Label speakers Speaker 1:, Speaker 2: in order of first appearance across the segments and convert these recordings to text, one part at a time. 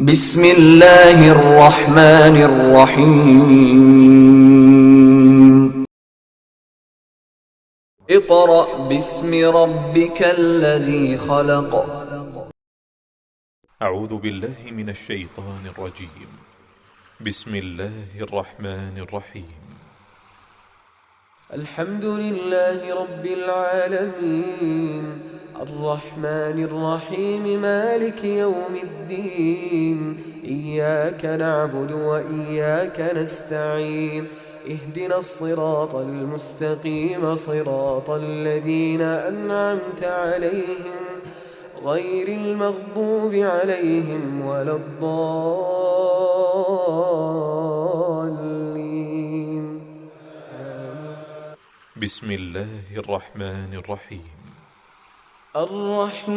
Speaker 1: بسم الله الرحمن الرحيم اقرأ باسم ربك الذي خلق.
Speaker 2: أعوذ بالله من الشيطان الرجيم. بسم الله الرحمن الرحيم.
Speaker 3: الحمد لله رب العالمين الرحمن الرحيم مالك يوم الدين إياك نعبد وإياك نستعين اهدنا الصراط المستقيم صراط الذين أنعمت عليهم غير المغضوب عليهم ولا الضالين.
Speaker 2: بسم الله الرحمن الرحيم.
Speaker 3: الرحمن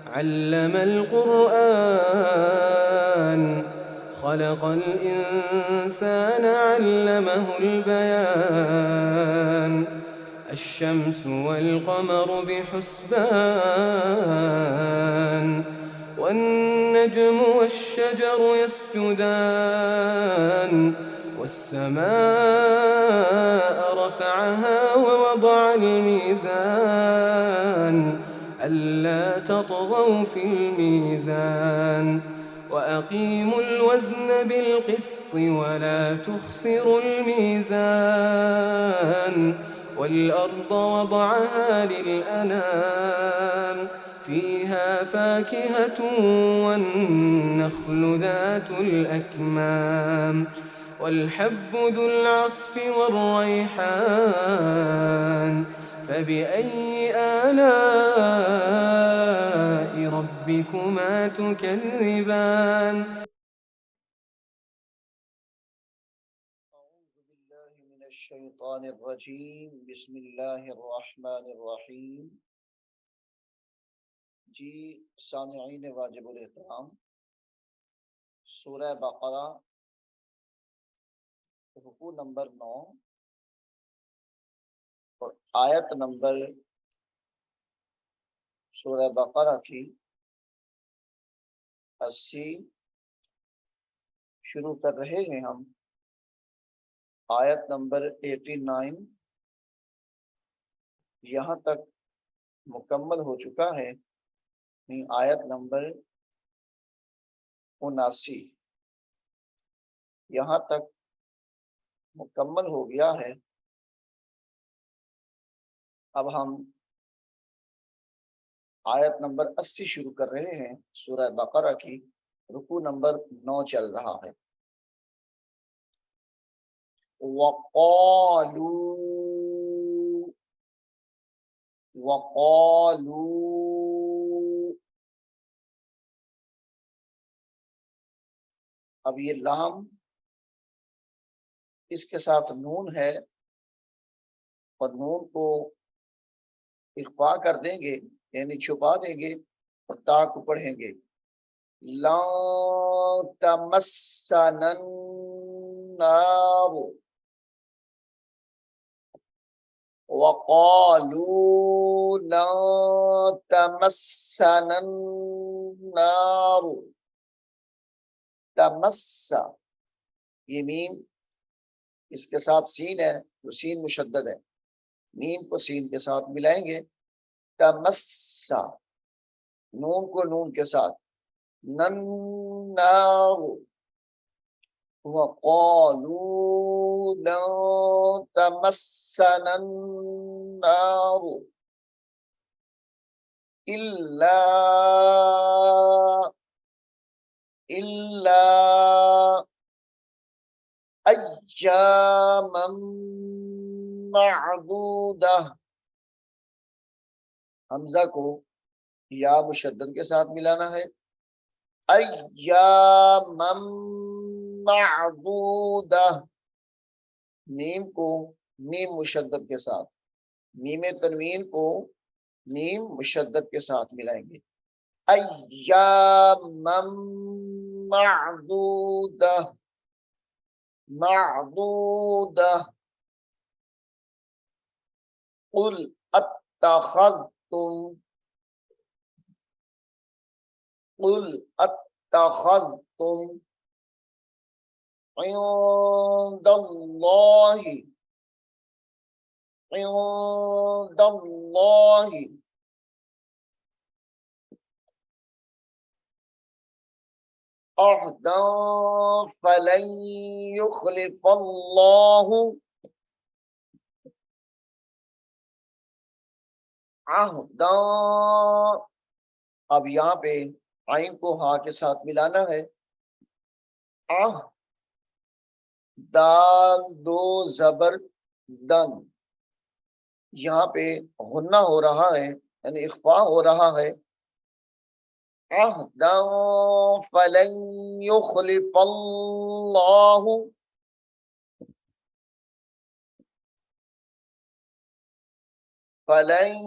Speaker 3: علم القرآن خلق الإنسان علمه البيان الشمس والقمر بحسبان والنجم والشجر يسجدان والسماء رفعها ووضع الميزان ألا تطغوا في الميزان وأقيموا الوزن بالقسط ولا تخسروا الميزان والأرض وضعها للأنام فيها فاكهة والنخل ذات الأكمام والحب ذو العصف والريحان فبأي آلاء ربكما تكذبان.
Speaker 4: أعوذ بالله من الشيطان الرجيم بسم الله الرحمن الرحيم. जी सामईन वाजिबुल एहतराम, सूरह बकरा रुकू नंबर 9 और आयत नंबर सूरह बकरा की 80 शुरू कर रहे हैं हम। आयत नंबर 89 यहाँ तक मुकम्मल हो चुका है। आयत नंबर 79 यहाँ तक मुकम्मल हो गया है। अब हम आयत नंबर 80 शुरू कर रहे हैं। सूरह बकरा की रुकू नंबर 9 चल रहा है। वक़ालू वक़ालू अब ये लाम इसके साथ नून है और नून को इख्फा कर देंगे यानी छुपा देंगे और ता को पढ़ेंगे। ला तमस्सनन नार वक़ालू ला तमस्सनन नार। तमस्सा ये मीम इसके साथ सीन है तो सीन मुशद्दद है। मीम को सीन के साथ मिलाएंगे। तमस्सा नून को नून के साथ नन्नारु वक़ालू ला तमस्सना अन्नारु इल्ला अय्यामम मअदूदा। हमजा को या मुशद्दद के साथ मिलाना है। अय्यामम मअदूदा मीम को मीम मुशद्दद के साथ, मीम तनवीन को मीम मुशद्दद के साथ मिलाएंगे। अय्यामम मअदूदा मअदूदा कुल अत्तखज़्तुम कुल अत्तखज़्तुम इंदल्लाहि इंदल्लाहि अहदन फलन युखलिफल्लाहु अहदन। अब यहाँ पे आइन को हा के साथ मिलाना है। आह दाल दो जबर दन, यहाँ पे गुन्ना हो रहा है यानी इख्फा हो रहा है। अहदन फलन युखलिफल्लाहु, फलन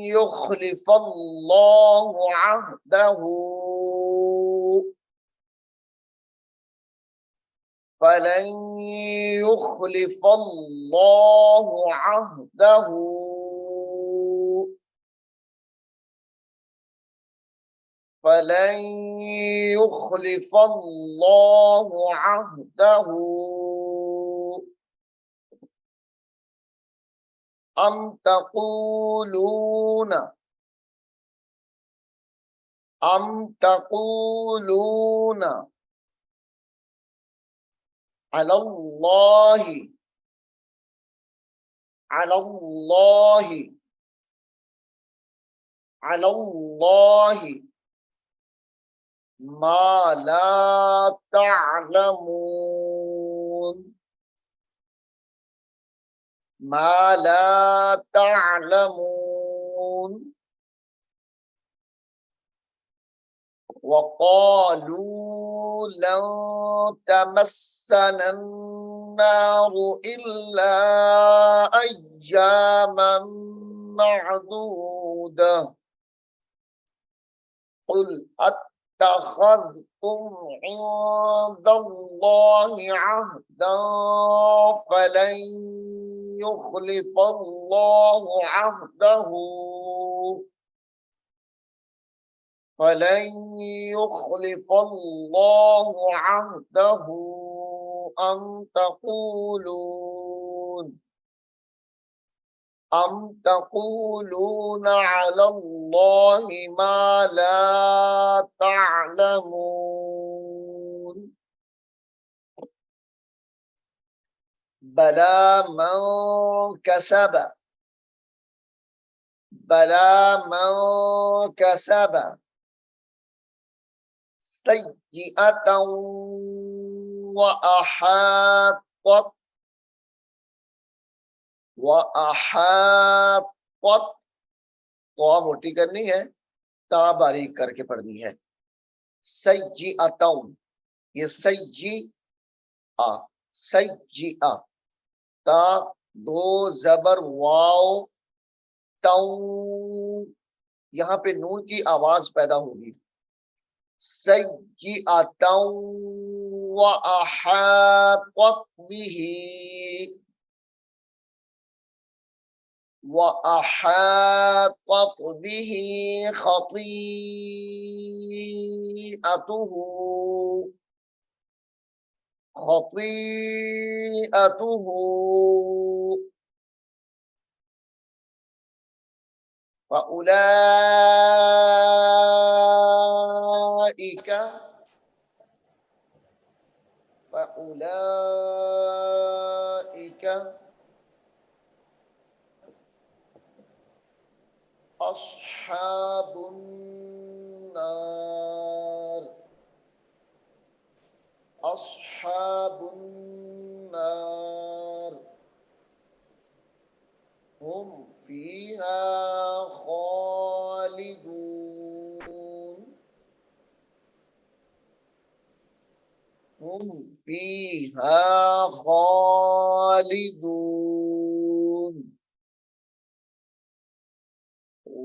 Speaker 4: युखलिफल्लाहु अहदहु, फलन युखलिफल्लाहु अहदहु, फलन युखलिफल्लाहु अहदहु। अम तक़ूलून, अम तक़ूलून अलल्लाहि अलल्लाहि अलल्लाहि मा ला तअलमून, मा ला तअलमून। वक़ालू लन तमस्सना अन्नार इल्ला अय्यामन मअदूदा। कुल अत्तखज़्तुम इंदल्लाहि अहदन फलन युखलिफल्लाहु अहदहु, फलन युखलिफल्लाहु अहदहु। अम तक़ूलून अलल्लाहि मा ला तअलमून। बला मन कसब, बला मन कसब सय्यिअतन व अहात्तत तो मोटी करनी है, ता बारीक करके पढ़नी है। सय्यिअतन, ये सय्यिअ, सय्यिअ, ता दो जबर वाव तौ, यहाँ पे नून की आवाज पैदा होगी। सय्यिअतन व अहात्तत बिही, वअहातत बिही खतीअतुहु, खतीअतुहु। फउलाइका, फउलाइका अस्हाबुन नार, अस्हाबुन नार हुम फीहा खालिदून, हुम फीहा खालिदून।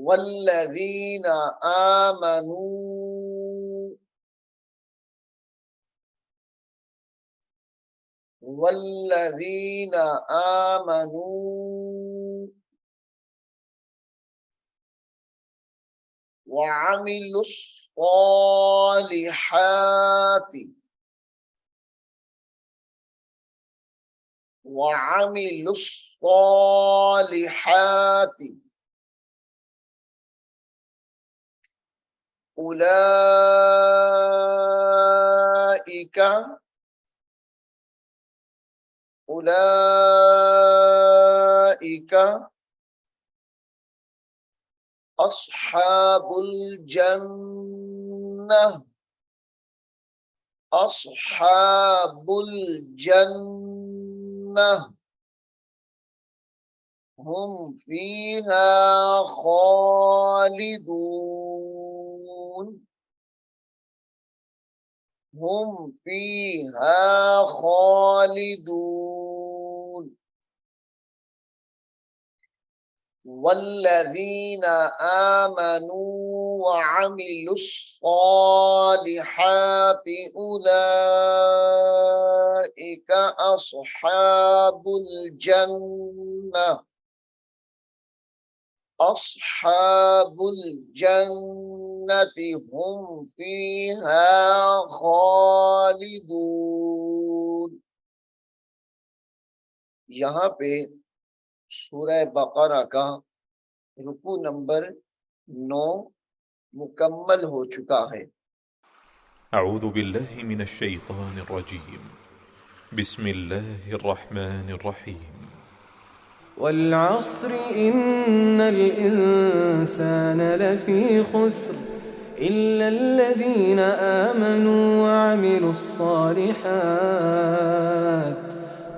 Speaker 4: वल्लज़ीना आमनू, वल्लज़ीना आमनू वअमिलुस الصالحات وعملوا الصالحات أولئك أصحاب الجنة هم فيها خالدون والذين آمنوا وعملوا الصالحات أولئك أصحاب الجنة هم فيها خالدون. यहाँ पे सूरह बकरा का रुकू नंबर 9 मुकम्मल हो चुका है।
Speaker 2: أعوذ بالله من الشيطان الرجيم. بسم الله الرحمن الرحيم.
Speaker 3: والعصر إن الإنسان لفي خسر إلا الذين آمنوا وعملوا الصالحات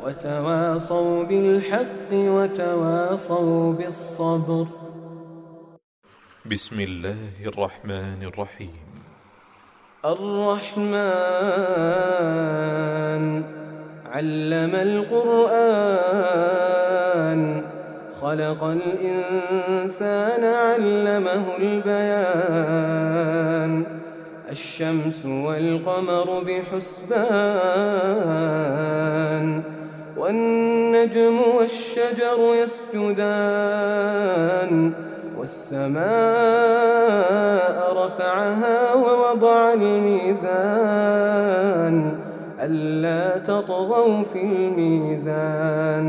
Speaker 3: وتواصوا بالحق وتواصوا بالصبر.
Speaker 2: بسم الله الرحمن الرحيم.
Speaker 3: الرحمن علم القرآن خلق الإنسان علمه البيان الشمس والقمر بحسبان والنجم والشجر يسجدان والسماء رفعها ووضع الميزان ألا تطغوا في الميزان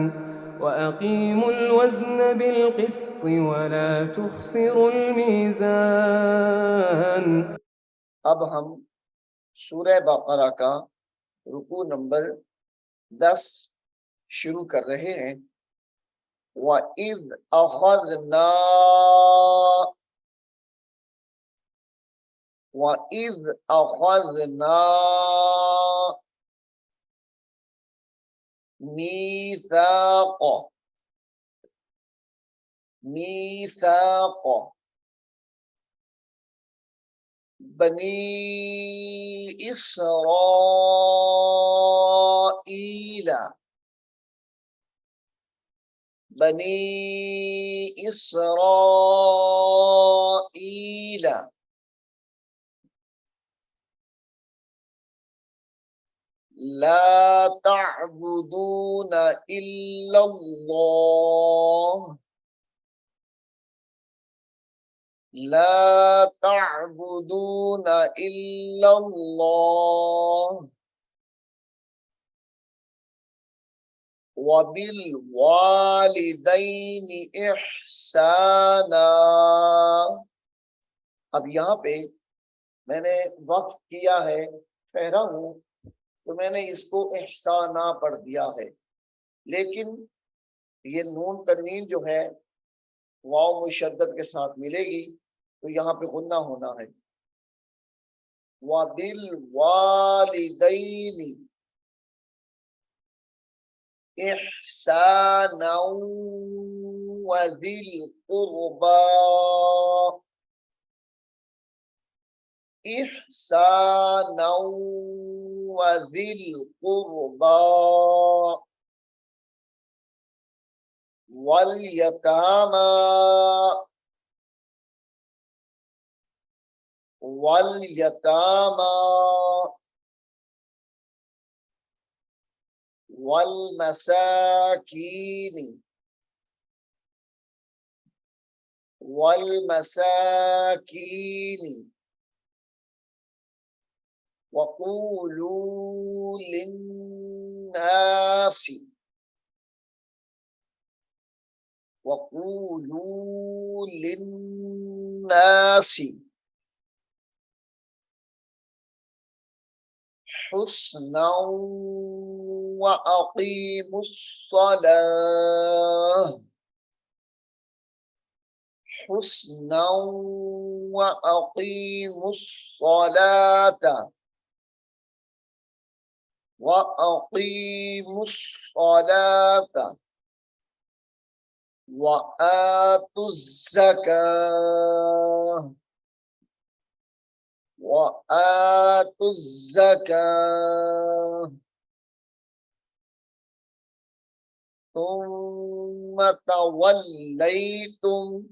Speaker 3: وأقيموا الوزن بالقسط ولا تخسروا الميزان.
Speaker 4: अब हम सूरह बकरा का रुकू नंबर 10 शुरू कर रहे हैं। वइज़ अख़ज़ना मीसाक़ बनी इसराईल ला तअबुदून इल्लल्लाह वबिल वालिदैनि इहसाना। अब यहाँ पे मैंने वक्त किया है ठहरा हूँ तो मैंने इसको इहसाना पढ़ दिया है, लेकिन ये नून तनवीन जो है वाव मुशद्दद के साथ मिलेगी तो यहाँ पे गुन्ना होना है। वबिल वालिदैनि इहसाना वज़िल क़ुर्बा इहसाना वज़िल क़ुर्बा वल यतामा वल मसाकीन وقولوا للناس وقولوا للناس حسنا وأقيموا الصلاة حسنا وأقيموا الصلاة وأقيموا الصلاة وآتوا الزكاة وآتوا الزكاة ثم توليتم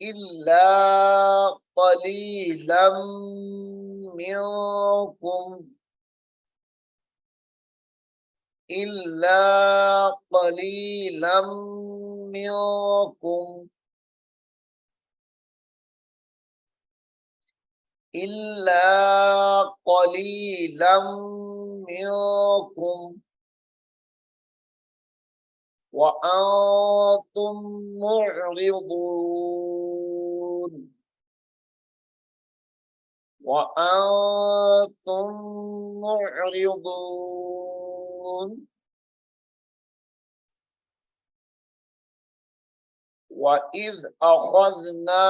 Speaker 4: إلا قليلا منكم إلا قليلا منكم إلا قليلا منكم وأنتم معرضون وأنتم معرضون وإذ أخذنا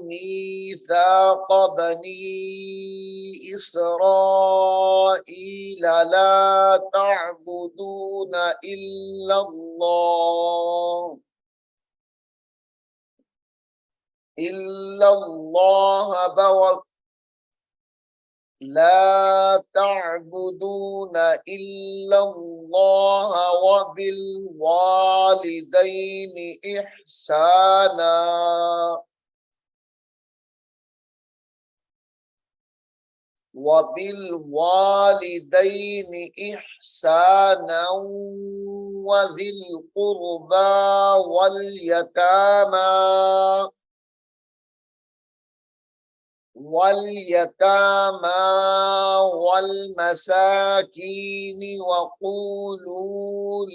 Speaker 4: ميثاق بني إسرائيل لا تعبدون إلا الله لا تعبدون إلا الله وبالوالدين إحسانا وذي القربى واليتامى والمساكين وقولوا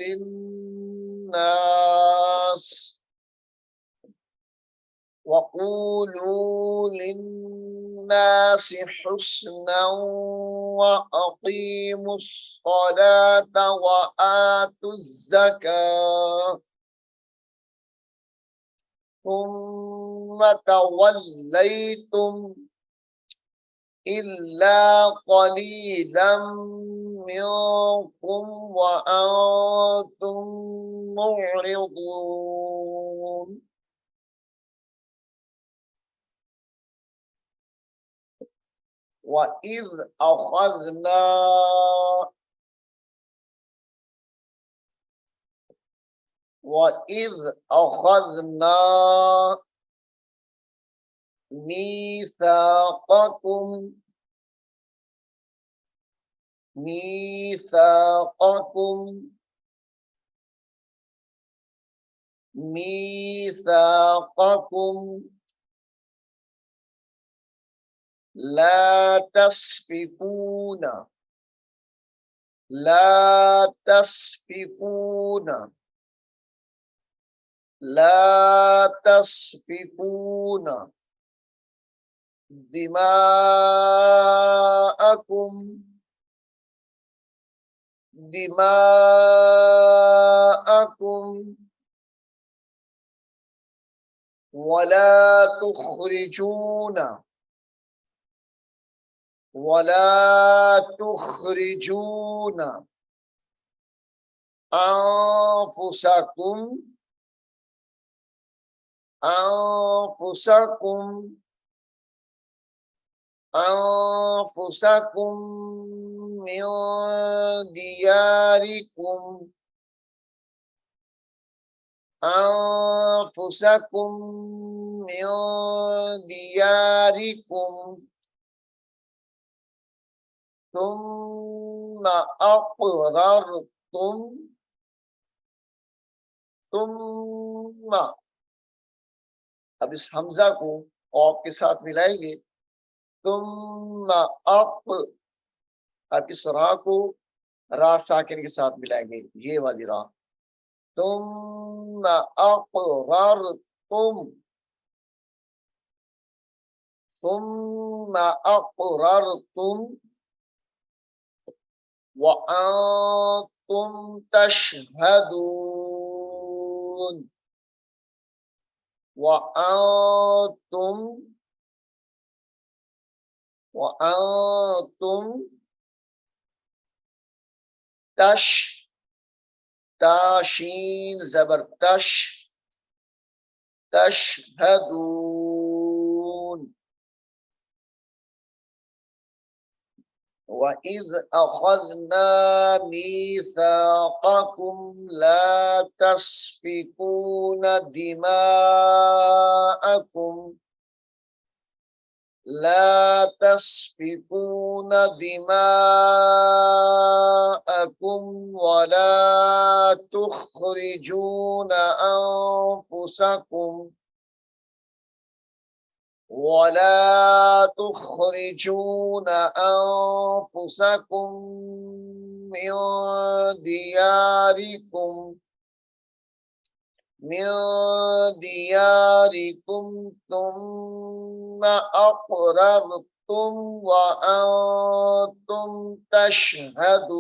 Speaker 4: للناس حسنا وأقيموا الصلاة وآتوا الزكاة ثم توليتم إلا قليلا منكم وأنتم معرضون وإذ أخذنا ميثاقكم لا تسفكون دماءكم ولا تخرجون أنفسكم من دياركم ثم तुम्मा, अब इस हमजा को औफ के साथ मिलाएंगे, तुम्मा अप, अब इस रा को रा साकिन के साथ मिलाएंगे, ये वाली रा, तुम्मा अक़ररतुम, तुम्मा अक़ररतुम व अंतुम तशहदून, व अंतुम तश, ताशीन जबरतश, तशहदून, वइज़ अख़ज़ना मीसाक़कुम ला तस्फ़िकून दिमाअकुम, ला तस्फ़िकून दिमाअकुम वला तुख़रिजून अनफुसकुम, वला तुख़रिजून अनफुसकुम मिन दियारिकुम, मिन दियारिकुम तुम्मा अक़ररतुम व अंतुम तशहदून।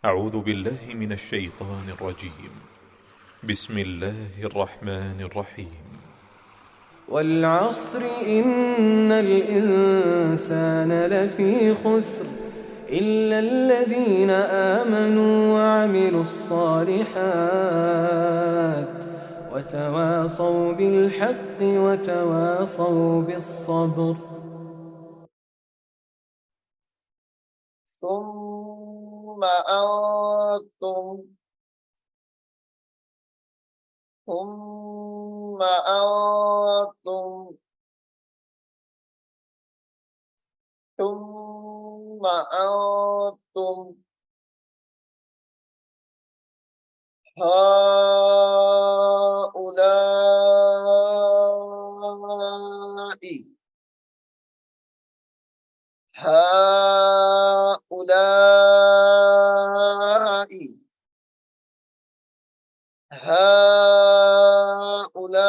Speaker 2: أعوذ بالله من الشيطان الرجيم. بسم الله الرحمن الرحيم.
Speaker 3: والعصر إن الإنسان لفي خسر إلا الذين آمنوا وعملوا الصالحات وتواصوا بالحق وتواصوا بالصبر.
Speaker 4: ثم أنتم ثم أنتم ثم أنتم هؤلاء هؤلاء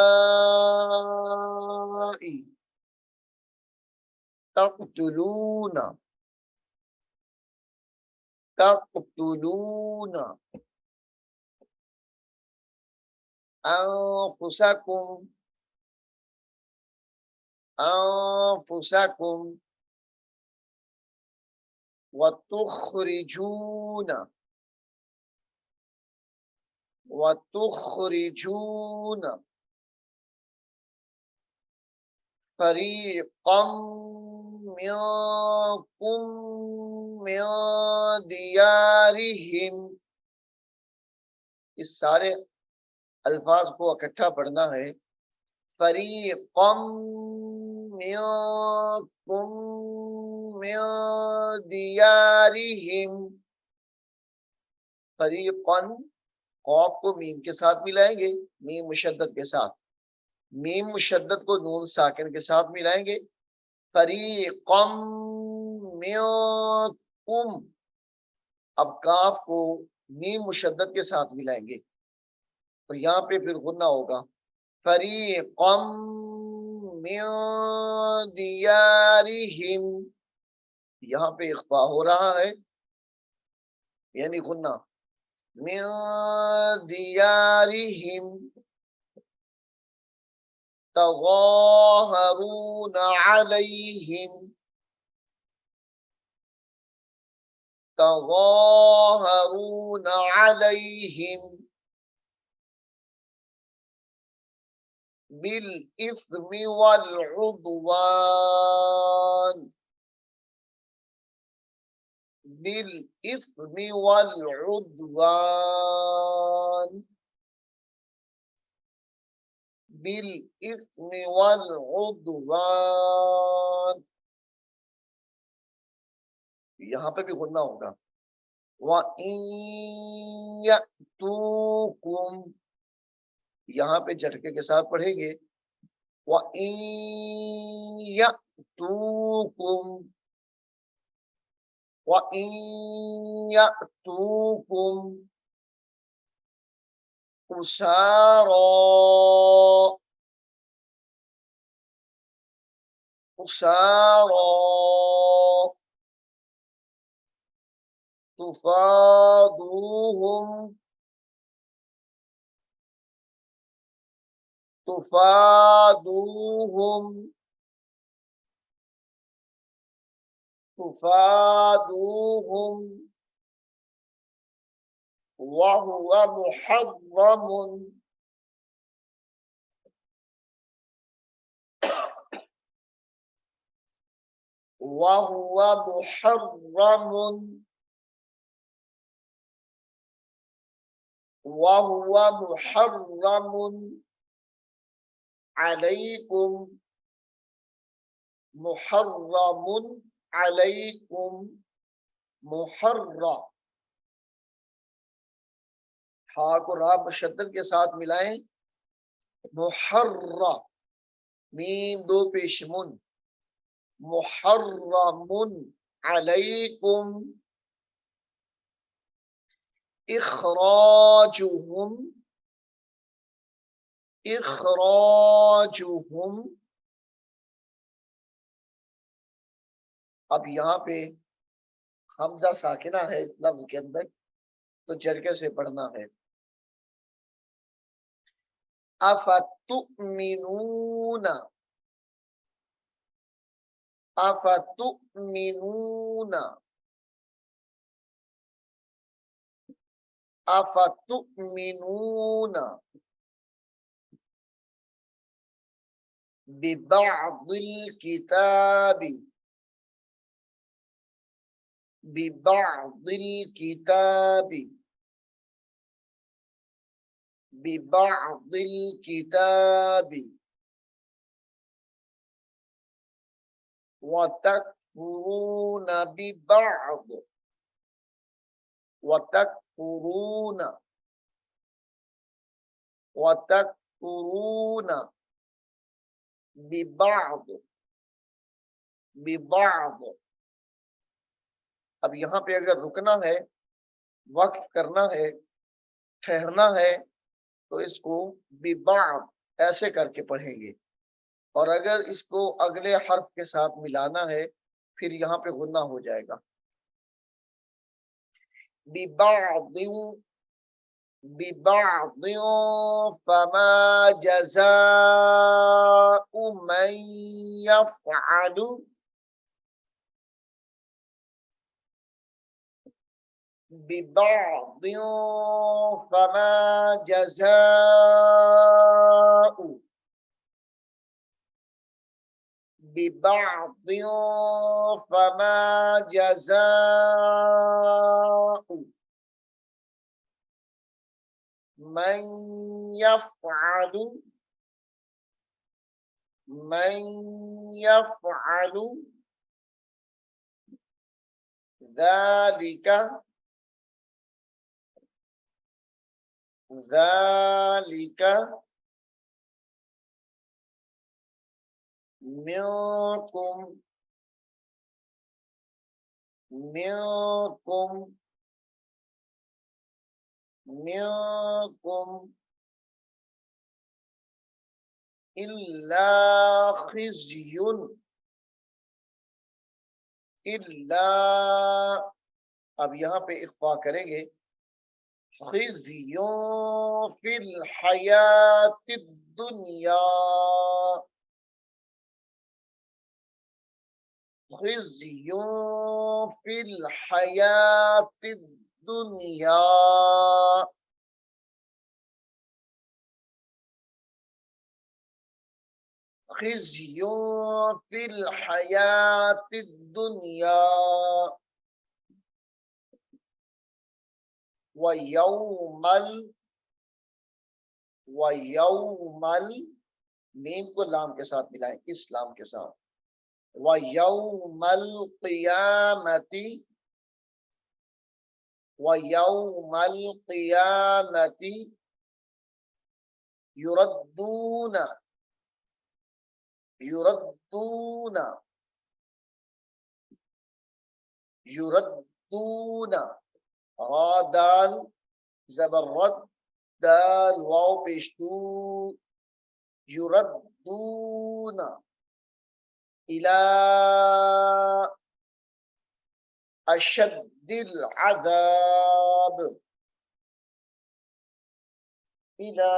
Speaker 4: هؤلاء تقتلون تقتلون أنفسكم أنفسكم وتخرجون فريقا منكم من दियारिहिम। इस सारे अल्फाज को इकट्ठा पढ़ना है। फरीक़म मिनकुम मिन दियारिहिम, फरीक़न क़ाफ को मीम के साथ मिलाएंगे, मीम मुशद्दद के साथ, मीम मुशद्दद को नून साकिन के साथ मिलाएंगे। फरीक़म मिनकुम, अब काफ को मीम मुशद्दद के साथ मिलाएंगे तो यहाँ पे फिर गुन्ना होगा। फरीक़म मिन दियारिहिम, यहाँ पे इख्फा हो रहा है यानी गुन्ना। मिन दियारिहिम तज़ाहरून अलैहिम, तज़ाहरून अलैहिम बिल इस्मि वल उद्वान, बिल इस्मि वल उद्वान, बिल इस्मि वल उद्वान, यहाँ पे भी गुन्ना होगा। व इन यअतूकुम, यहाँ पे झटके के साथ पढ़ेंगे। व इन यअतूकुम, व इन यअतूकुम उसारा, उसारा तुफादूहुम, तुफादूहुम, तुफादूहुम वहुवा मुहर्रमुन, वहुवा मुहर्रमुन, वहुवा मुहर्रमुन अलैकुम, मुहर्रमुन अलैकुम, मुहर्रम, हा को रा मुशद्दद के साथ मिलाएं, मुहर्रम, मीम दो पेश मुन, मुहर्रमुन अलैकुम इखराजुहुम, इखराजुहुम। अब यहाँ पे हमजा साकिना है इस लफ्ज के अंदर, तो जरके से पढ़ना है। अफतुमिनूना, अफतुमिनूना, अफतुमिनूना बिबअदिल किताबी, बिबअदिल किताबी, बिबअदिल किताबी वतकफुरून बिबअद, वतकफुरून, वतकफुरून बिबअद, बिबअद। अब यहाँ पे अगर रुकना है, वक्फ करना है, ठहरना है, तो इसको बिबअद ऐसे करके पढ़ेंगे। और अगर इसको अगले हर्फ के साथ मिलाना है, फिर यहाँ पे गुन्ना हो जाएगा। बिबअदिन, बिबअदिन फमा जज़ाउ मन यफ़अलु, बिबअदिन फमा जज़ाउ, बिबअदिन फमा जज़ाउ मन यफ़अलु, मन यफ़अलु ज़ालिका, ज़ालिका मिनकुम, मिनकुम, मिनकुम इल्ला खिज़युन, इल्ला, अब यहाँ पे इख्फा करेंगे। खिज़युन फिल हयातिद दुनिया, खिज़युन फिल हयातिद दुनिया, खिज़युन फिल हयातिद दुनिया व यौमल, व यौमल, मीम को लाम के साथ मिलाएं, इस लाम के साथ, व यौमल क़ियामती, व यौमल क़ियामति युरद्दूना युरद्दूना युरद्दूना रा दाल ज़बर रद दाल वाव पेशतू युरद्दूना इला अशद्दिल अज़ाब इला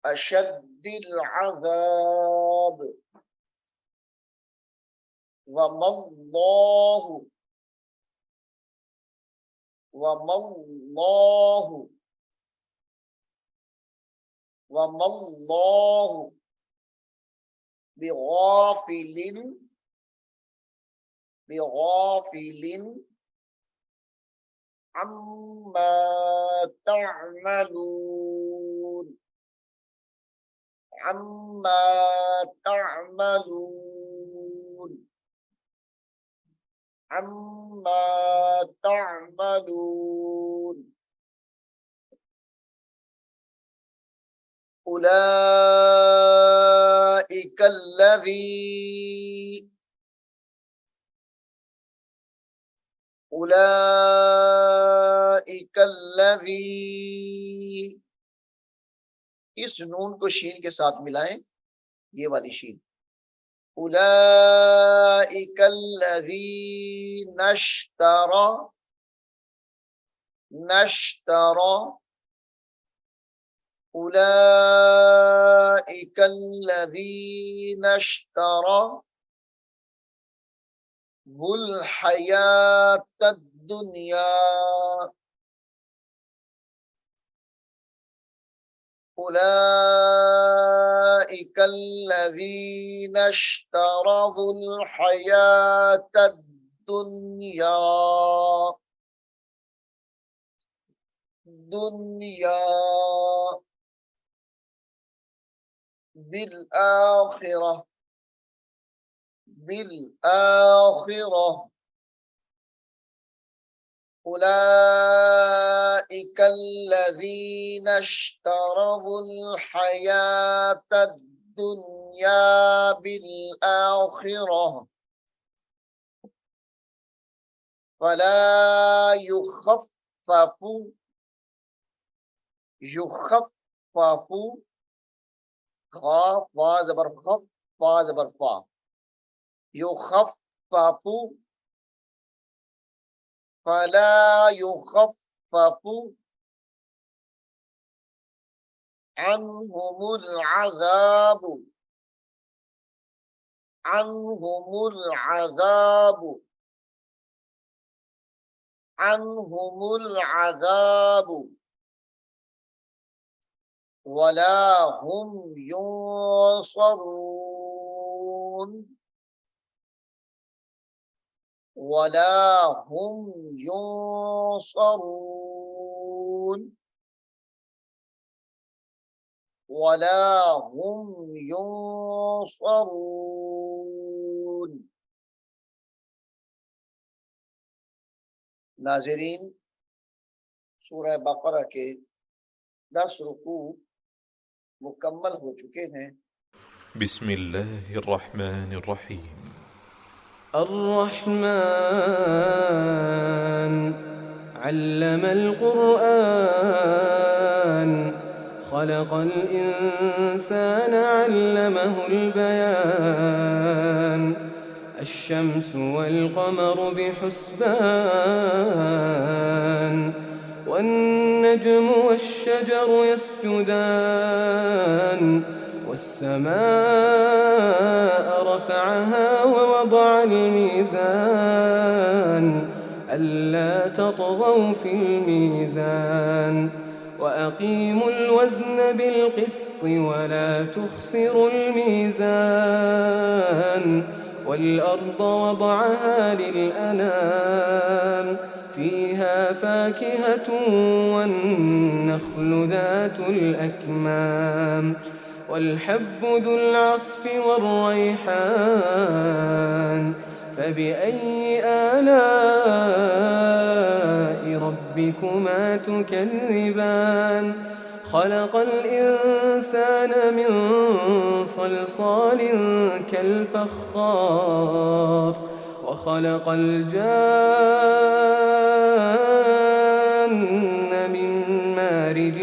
Speaker 4: अशद्दिल अज़ाब वमल्लाहु वमल्लाहु वमल्लाहु बिगाफिलिन बिगाफिलिन अम्मा तअमलून अम्मा तअमलून अम्मा तअमलून उलाइका अल्लज़ी इस नून को शीन के साथ मिलाएं, ये वाली शीन उलाइका अल्लज़ी नश्तरा नश्तरा उलाइका अल्लज़ी नश्तरा बुल हयातद दुनिया उलाइका अल्लज़ीना इश्तरवुल हयातद दुनिया दुनिया बिल आखिरह بالآخرة أولئك الذين اشتروا الحياة الدنيا بالآخرة فلا يخفف خاف वा ज़बर खफ फा ज़बर फा युखफ़्फ़फ़ु फला युखफ़्फ़फ़ु अन्हुमुल अज़ाबु अन्हुमुल अज़ाबु अन्हुमुल अज़ाबु वला हुम युंसरून वला हुम युंसरून वला हुम युंसरून। नाज़रीन, सूरह बकरा के 10 रुकू मुकम्मल हो चुके हैं।
Speaker 2: बिस्मिल्लाहिर्रहमानिर्रहीम।
Speaker 3: अर्रहमान अल्लमल क़ुरआन खलक़ल इंसान अल्लमहुल बयान अश्शम्सु वल क़मरु बिहुस्बान والنجم والشجر يسجدان والسماء رفعها ووضع الميزان ألا تطغوا في الميزان وأقيموا الوزن بالقسط ولا تخسروا الميزان والأرض وضعها للأنام فيها فاكهة والنخل ذات الأكمام والحب ذو العصف والريحان فبأي آلاء ربكما تكذبان خلق الإنسان من صلصال كالفخار وخلق الجان من مارج